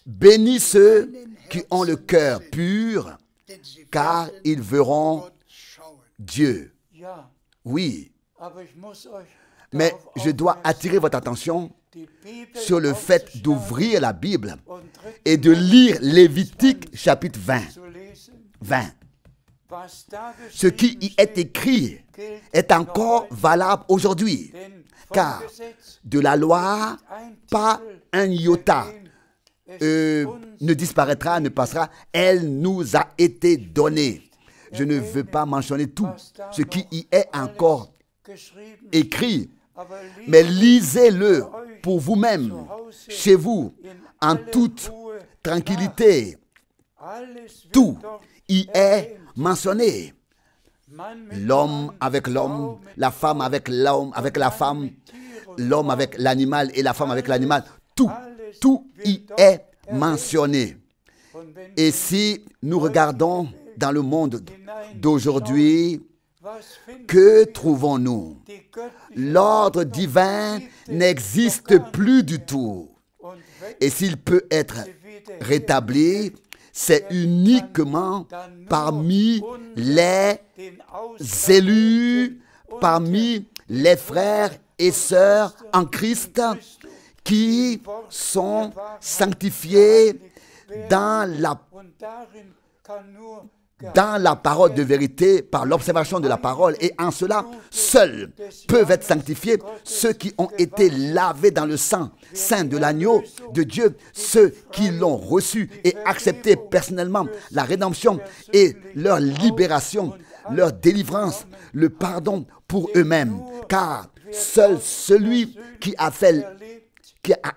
Bénis ceux qui ont le cœur pur, car ils verront Dieu. Oui, mais je dois attirer votre attention sur le fait d'ouvrir la Bible et de lire Lévitique chapitre 20. Ce qui y est écrit est encore valable aujourd'hui, car de la loi, pas un iota ne disparaîtra, ne passera. Elle nous a été donnée. Je ne veux pas mentionner tout ce qui y est encore écrit, mais lisez-le pour vous-même, chez vous, en toute tranquillité. Tout y est mentionné. L'homme avec l'homme, la femme avec l'homme, avec la femme, l'homme avec l'animal et la femme avec l'animal. Tout y est mentionné. Et si nous regardons dans le monde d'aujourd'hui, que trouvons-nous? L'ordre divin n'existe plus du tout. Et s'il peut être rétabli, c'est uniquement parmi les élus, parmi les frères et sœurs en Christ qui sont sanctifiés dans la parole de vérité, par l'observation de la parole, et en cela, seuls peuvent être sanctifiés ceux qui ont été lavés dans le sang saint de l'agneau de Dieu, ceux qui l'ont reçu et accepté personnellement, la rédemption et leur libération, leur délivrance, le pardon pour eux-mêmes, car seul celui qui a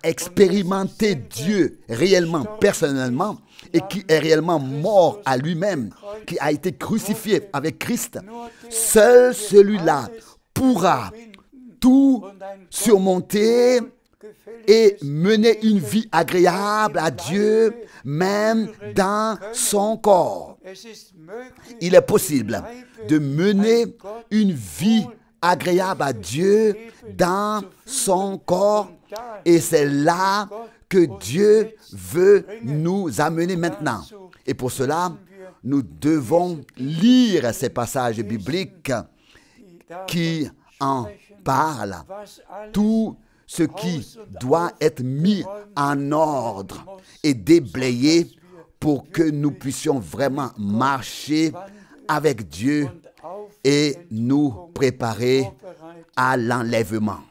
expérimenté Dieu réellement, personnellement, et qui est réellement mort à lui-même, qui a été crucifié avec Christ, seul celui-là pourra tout surmonter et mener une vie agréable à Dieu, même dans son corps. Il est possible de mener une vie agréable à Dieu dans son corps, et c'est là que Dieu veut nous amener maintenant. Et pour cela, nous devons lire ces passages bibliques qui en parlent. Tout ce qui doit être mis en ordre et déblayé pour que nous puissions vraiment marcher avec Dieu et nous préparer à l'enlèvement.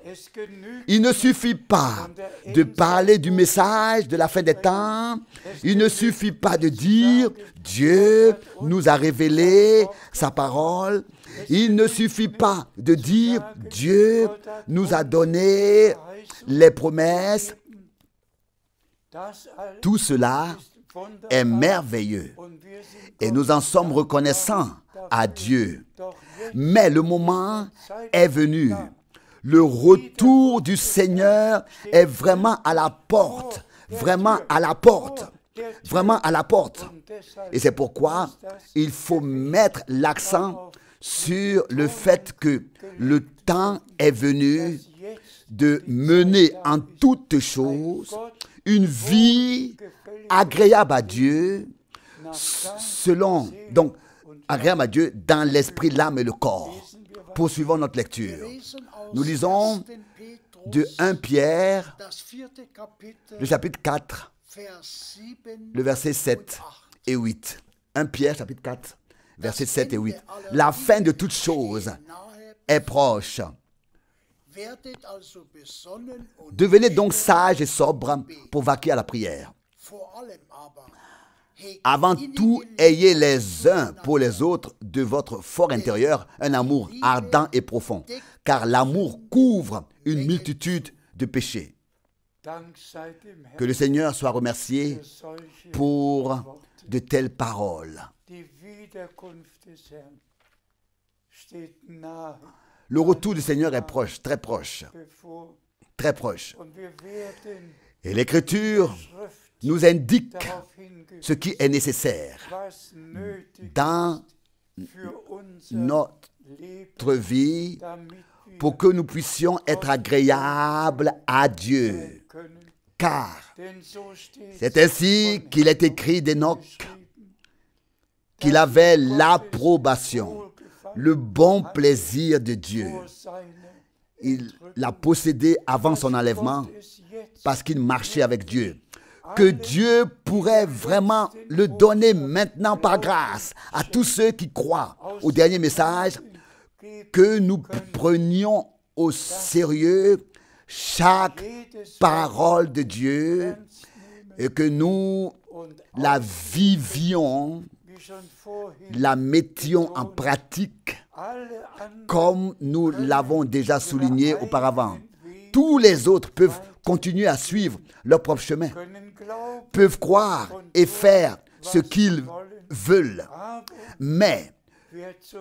Il ne suffit pas de parler du message de la fin des temps. Il ne suffit pas de dire Dieu nous a révélé sa parole. Il ne suffit pas de dire Dieu nous a donné les promesses. Tout cela est merveilleux et nous en sommes reconnaissants à Dieu. Mais le moment est venu. Le retour du Seigneur est vraiment à la porte. Vraiment à la porte. Vraiment à la porte. Et c'est pourquoi il faut mettre l'accent sur le fait que le temps est venu de mener en toutes choses une vie agréable à Dieu, donc agréable à Dieu dans l'esprit, l'âme et le corps. Poursuivons notre lecture. Nous lisons de 1 Pierre, le chapitre 4, le verset 7 et 8. 1 Pierre, chapitre 4, versets 7 et 8. La fin de toutes choses est proche. Devenez donc sages et sobres pour vaquer à la prière. Avant tout, ayez les uns pour les autres de votre fort intérieur un amour ardent et profond, car l'amour couvre une multitude de péchés. Que le Seigneur soit remercié pour de telles paroles. Le retour du Seigneur est proche, très proche, très proche. Et l'Écriture nous indique ce qui est nécessaire dans notre vie pour que nous puissions être agréables à Dieu. Car c'est ainsi qu'il est écrit d'Enoch qu'il avait l'approbation, le bon plaisir de Dieu. Il l'a possédé avant son enlèvement parce qu'il marchait avec Dieu. Que Dieu pourrait vraiment le donner maintenant par grâce à tous ceux qui croient au dernier message, que nous prenions au sérieux chaque parole de Dieu et que nous la vivions, la mettions en pratique comme nous l'avons déjà souligné auparavant. Tous les autres peuvent continuer à suivre leur propre chemin, peuvent croire et faire ce qu'ils veulent. Mais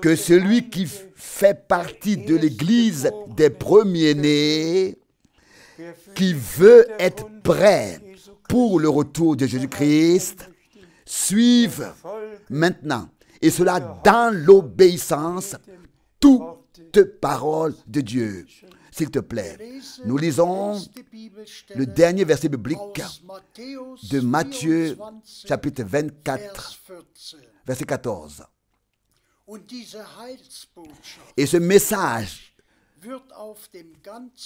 que celui qui fait partie de l'Église des premiers-nés, qui veut être prêt pour le retour de Jésus-Christ, suive maintenant, et cela dans l'obéissance, toute parole de Dieu. s'il te plaît. Nous lisons le dernier verset biblique de Matthieu, chapitre 24, verset 14. Et ce message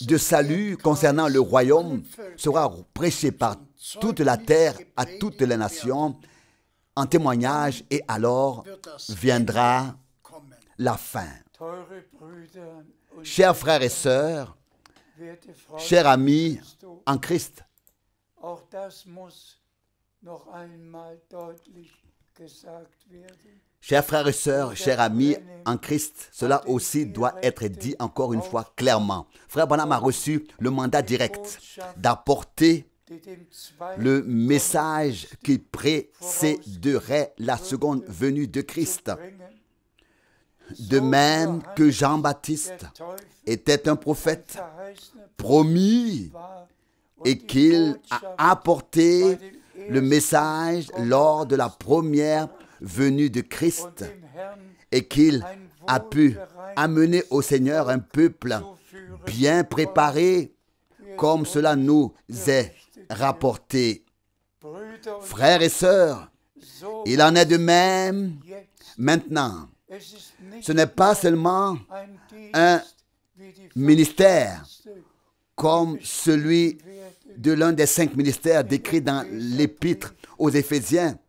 de salut concernant le royaume sera prêché par toute la terre à toutes les nations en témoignage, et alors viendra la fin. Chers frères et sœurs, chers amis en Christ, chers frères et sœurs, chers amis en Christ, cela aussi doit être dit encore une fois clairement. Frère Branham a reçu le mandat direct d'apporter le message qui précéderait la seconde venue de Christ. De même que Jean-Baptiste était un prophète promis et qu'il a apporté le message lors de la première venue de Christ et qu'il a pu amener au Seigneur un peuple bien préparé comme cela nous est rapporté. Frères et sœurs, il en est de même maintenant. Ce n'est pas seulement un ministère comme celui de l'un des 5 ministères décrits dans l'épître aux Éphésiens.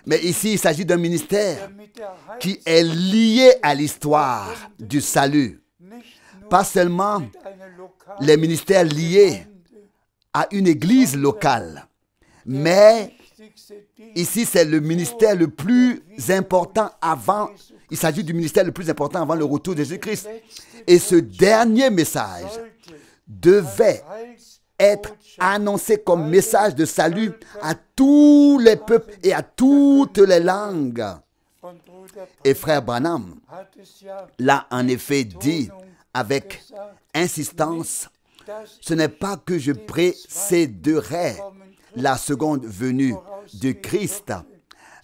Mais ici, il s'agit d'un ministère qui est lié à l'histoire du salut. Pas seulement les ministères liés à une église locale, mais ici, c'est le ministère le plus important avant, il s'agit du ministère le plus important avant le retour de Jésus-Christ. Et ce dernier message devait être annoncé comme message de salut à tous les peuples et à toutes les langues. Et frère Branham l'a en effet dit avec insistance, ce n'est pas que je précéderai la seconde venue de Christ,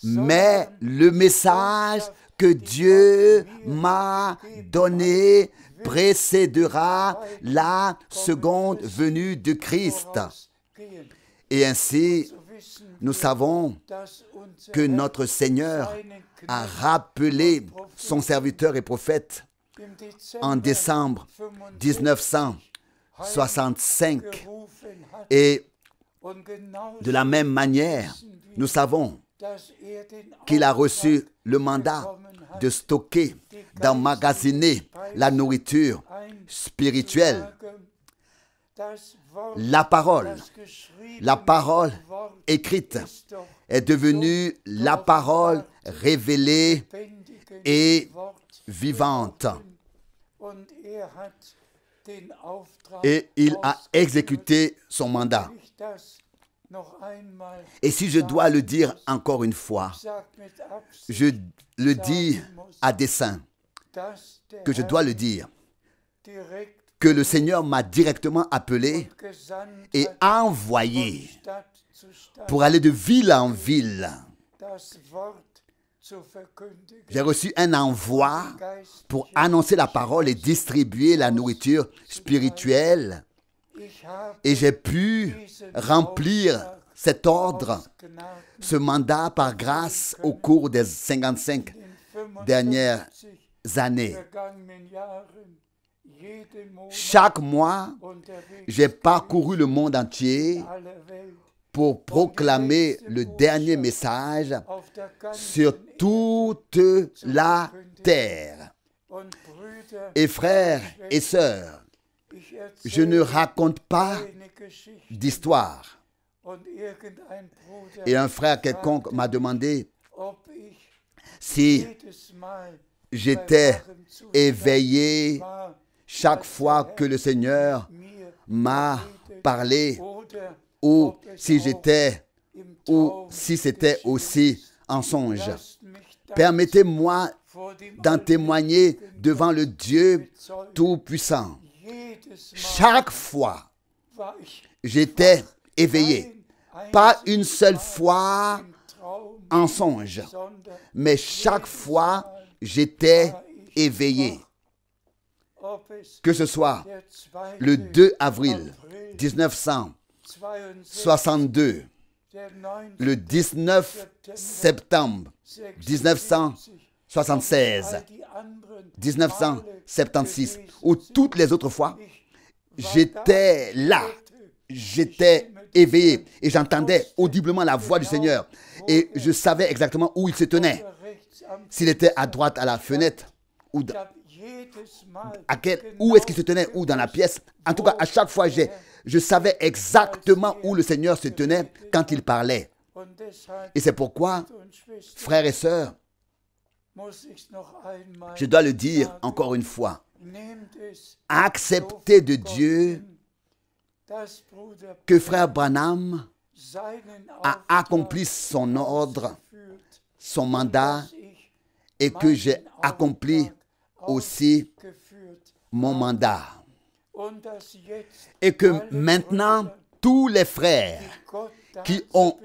mais le message que Dieu m'a donné précédera la seconde venue de Christ. Et ainsi, nous savons que notre Seigneur a rappelé son serviteur et prophète en décembre 1965. Et de la même manière, nous savons qu'il a reçu le mandat de stocker, d'emmagasiner la nourriture spirituelle. La parole écrite est devenue la parole révélée et vivante. Et il a exécuté son mandat. Et si je dois le dire encore une fois, je le dis à dessein, que je dois le dire, que le Seigneur m'a directement appelé et envoyé pour aller de ville en ville. J'ai reçu un envoi pour annoncer la parole et distribuer la nourriture spirituelle. Et j'ai pu remplir cet ordre, ce mandat par grâce au cours des 55 dernières années. Chaque mois, j'ai parcouru le monde entier pour proclamer le dernier message sur toute la terre. Et frères et sœurs, je ne raconte pas d'histoire. Et un frère quelconque m'a demandé si j'étais éveillé chaque fois que le Seigneur m'a parlé, ou si c'était aussi en songe. Permettez-moi d'en témoigner devant le Dieu Tout-Puissant. Chaque fois, j'étais éveillé. Pas une seule fois en songe, mais chaque fois, j'étais éveillé. que ce soit le 2 avril 1962, le 19 septembre 1976, 1976, ou toutes les autres fois, j'étais là, j'étais éveillé et j'entendais audiblement la voix du Seigneur et je savais exactement où il se tenait. S'il était à droite à la fenêtre ou où est-ce qu'il se tenait ou dans la pièce. En tout cas, à chaque fois, je savais exactement où le Seigneur se tenait quand il parlait. Et c'est pourquoi, frères et sœurs, je dois le dire encore une fois, acceptez de Dieu que frère Branham a accompli son ordre, son mandat, et que j'ai accompli aussi mon mandat. Et que maintenant, tous les frères qui ont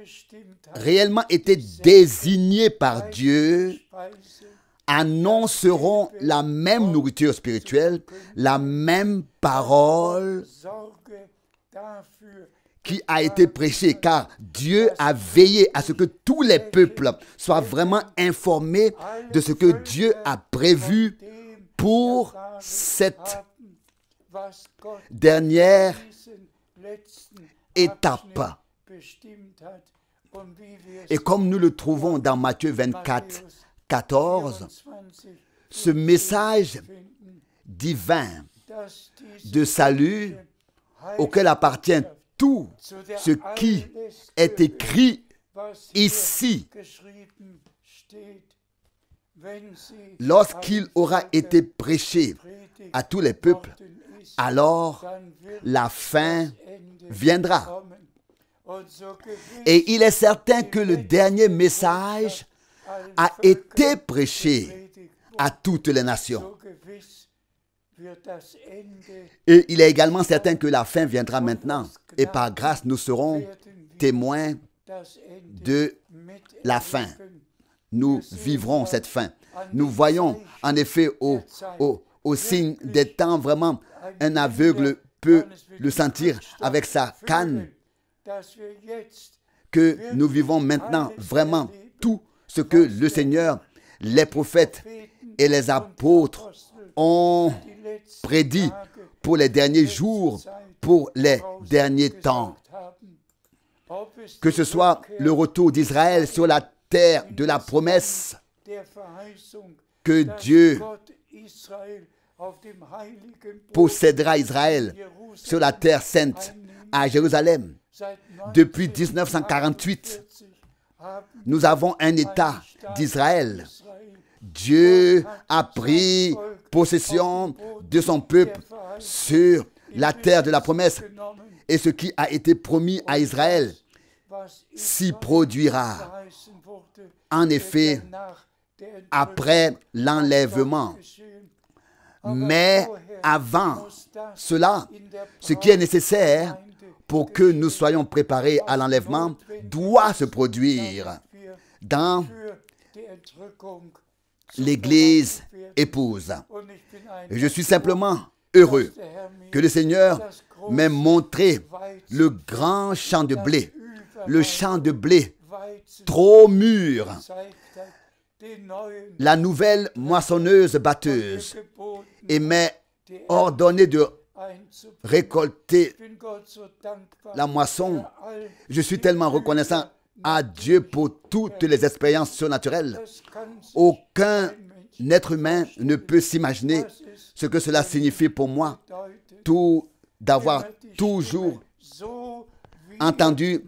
réellement été désignés par Dieu annonceront la même nourriture spirituelle, la même parole qui a été prêchée, car Dieu a veillé à ce que tous les peuples soient vraiment informés de ce que Dieu a prévu pour cette dernière étape. Et comme nous le trouvons dans Matthieu 24, 14, ce message divin de salut auquel appartient tout ce qui est écrit ici, lorsqu'il aura été prêché à tous les peuples, alors la fin viendra. Et il est certain que le dernier message a été prêché à toutes les nations. Et il est également certain que la fin viendra maintenant. Et par grâce, nous serons témoins de la fin. Nous vivrons cette fin. Nous voyons en effet au signe des temps, vraiment, un aveugle peut le sentir avec sa canne, que nous vivons maintenant vraiment tout ce que le Seigneur, les prophètes et les apôtres ont prédit pour les derniers jours, pour les derniers temps. Que ce soit le retour d'Israël sur la terre de la promesse, que Dieu possédera Israël sur la terre sainte à Jérusalem. Depuis 1948, nous avons un État d'Israël. Dieu a pris possession de son peuple sur la terre de la promesse. Et ce qui a été promis à Israël s'y produira. En effet, après l'enlèvement. Mais avant cela, ce qui est nécessaire pour que nous soyons préparés à l'enlèvement doit se produire dans l'Église épouse. Et je suis simplement heureux que le Seigneur m'ait montré le grand champ de blé, le champ de blé trop mûr, la nouvelle moissonneuse batteuse, et m'ait ordonné de récolter la moisson. Je suis tellement reconnaissant à Dieu pour toutes les expériences surnaturelles. Aucun être humain ne peut s'imaginer ce que cela signifie pour moi, d'avoir toujours entendu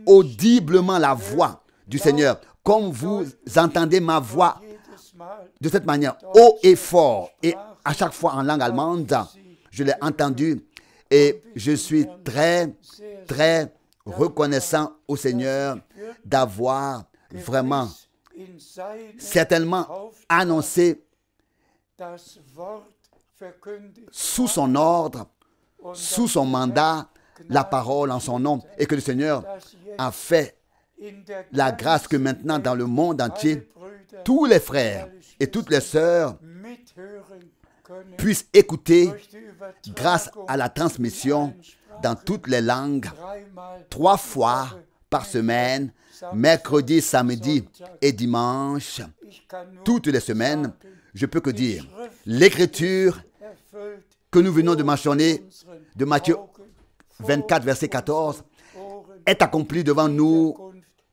audiblement la voix du Seigneur. Comme vous entendez ma voix de cette manière, haut et fort, et à chaque fois en langue allemande, je l'ai entendu et je suis très, très reconnaissant au Seigneur d'avoir vraiment, certainement annoncé sous son ordre, sous son mandat, la parole en son nom, et que le Seigneur a fait la grâce que maintenant dans le monde entier, tous les frères et toutes les sœurs puissent écouter grâce à la transmission dans toutes les langues, 3 fois par semaine, mercredi, samedi et dimanche, toutes les semaines. Je peux que dire, l'écriture que nous venons de mentionner, de Matthieu 24, verset 14, est accomplie devant nous,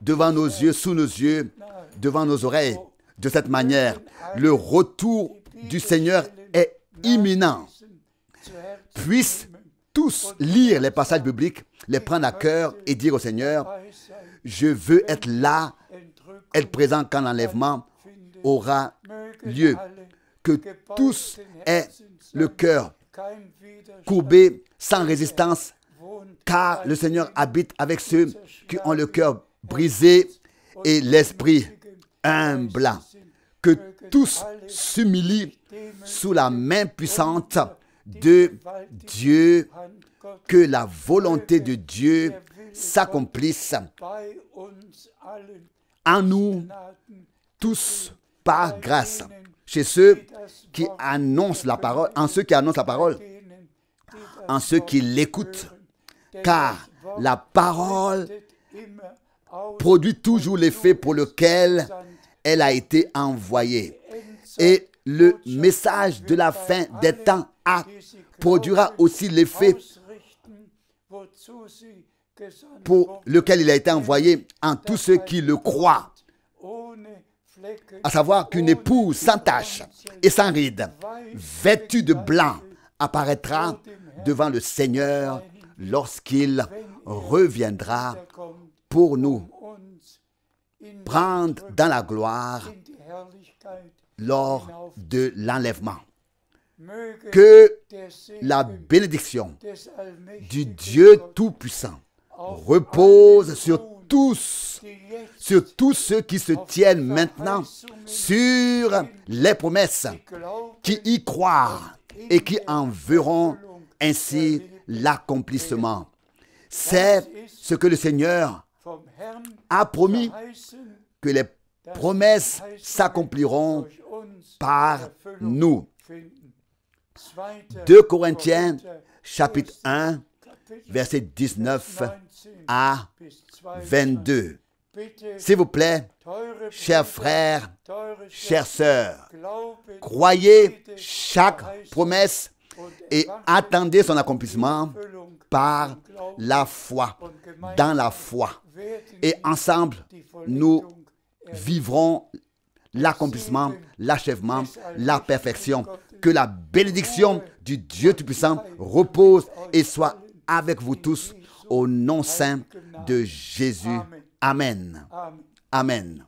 devant nos yeux, sous nos yeux, devant nos oreilles. De cette manière, le retour du Seigneur est imminent. Puissent tous lire les passages bibliques, les prendre à cœur et dire au Seigneur, je veux être là, être présent quand l'enlèvement aura lieu. Que tous aient le cœur courbé, sans résistance, car le Seigneur habite avec ceux qui ont le cœur brisé et l'esprit humble. Que tous s'humilient sous la main puissante de Dieu, que la volonté de Dieu s'accomplisse en nous tous par grâce. Chez ceux qui annoncent la parole, en ceux qui annoncent la parole, en ceux qui l'écoutent, car la parole produit toujours l'effet pour lequel elle a été envoyée. Et le message de la fin des temps produira aussi l'effet pour lequel il a été envoyé en tous ceux qui le croient. À savoir qu'une épouse sans tache et sans ride, vêtue de blanc, apparaîtra devant le Seigneur lorsqu'il reviendra pour nous prendre dans la gloire lors de l'enlèvement. Que la bénédiction du Dieu Tout-Puissant repose sur tous ceux qui se tiennent maintenant sur les promesses, qui y croient et qui en verront ainsi l'accomplissement. C'est ce que le Seigneur a promis, que les promesses s'accompliront par nous. 2 Corinthiens, chapitre 1, versets 19 à 22. S'il vous plaît, chers frères, chères sœurs, croyez chaque promesse et attendez son accomplissement par la foi, dans la foi. Et ensemble, nous vivrons l'accomplissement, l'achèvement, la perfection. Que la bénédiction du Dieu Tout-Puissant repose et soit avec vous tous au nom saint de Jésus. Amen. Amen.